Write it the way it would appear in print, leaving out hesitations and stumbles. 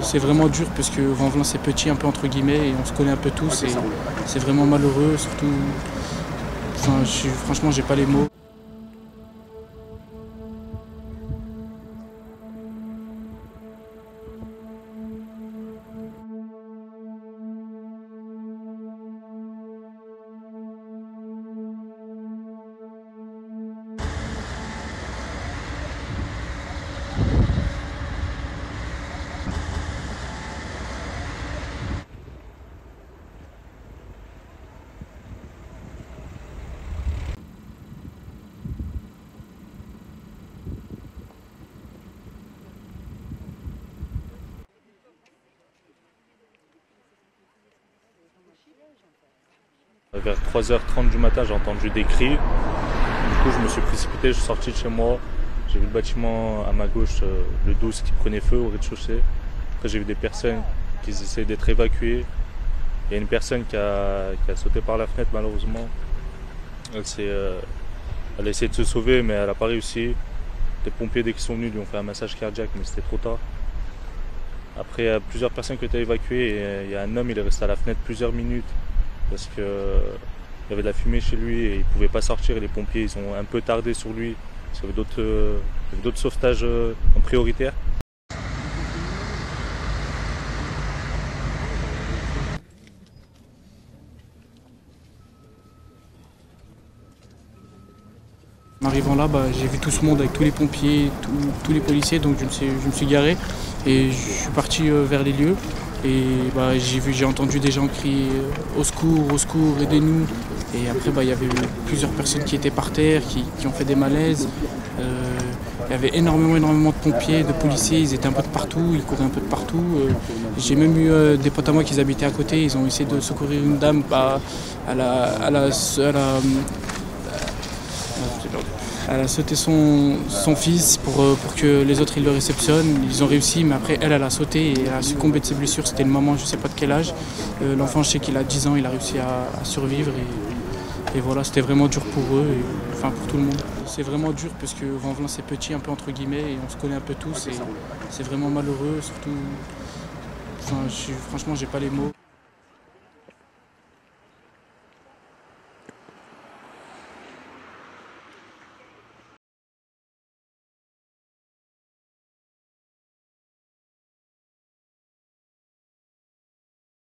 C'est vraiment dur parce que Vanvelin c'est petit un peu entre guillemets et on se connaît un peu tous et c'est vraiment malheureux surtout. Enfin, franchement j'ai pas les mots. Vers 3h30 du matin, j'ai entendu des cris. Du coup, je me suis précipité, je suis sorti de chez moi. J'ai vu le bâtiment à ma gauche, le 12, qui prenait feu au rez-de-chaussée. Après, j'ai vu des personnes qui essayaient d'être évacuées. Il y a une personne qui a sauté par la fenêtre, malheureusement. Elle a essayé de se sauver, mais elle n'a pas réussi. Les pompiers, dès qu'ils sont venus, lui ont fait un massage cardiaque, mais c'était trop tard. Après, il y a plusieurs personnes qui ont été évacuées. Et il y a un homme, il est resté à la fenêtre plusieurs minutes. Parce qu'il y avait de la fumée chez lui et il ne pouvait pas sortir et les pompiers ils ont un peu tardé sur lui parce qu'il y avait d'autres sauvetages en prioritaire. En arrivant là, j'ai vu tout ce monde avec tous les pompiers, tous les policiers, donc je me suis garé et je suis parti vers les lieux. Et j'ai entendu des gens crier au secours, aidez-nous. Et après, il y avait plusieurs personnes qui étaient par terre, qui ont fait des malaises. Il y avait énormément de pompiers, de policiers, ils étaient un peu de partout, ils couraient un peu de partout. J'ai même eu des potes à moi qui habitaient à côté, ils ont essayé de secourir une dame. Elle a sauté son fils pour que les autres ils le réceptionnent. Ils ont réussi, mais après elle a sauté et elle a succombé de ses blessures. C'était une maman, je ne sais pas de quel âge. L'enfant, je sais qu'il a 10 ans, il a réussi à survivre. Et voilà, c'était vraiment dur pour eux, enfin pour tout le monde. C'est vraiment dur parce que Vanvelin c'est petit un peu entre guillemets et on se connaît un peu tous et c'est vraiment malheureux. Surtout, franchement j'ai pas les mots.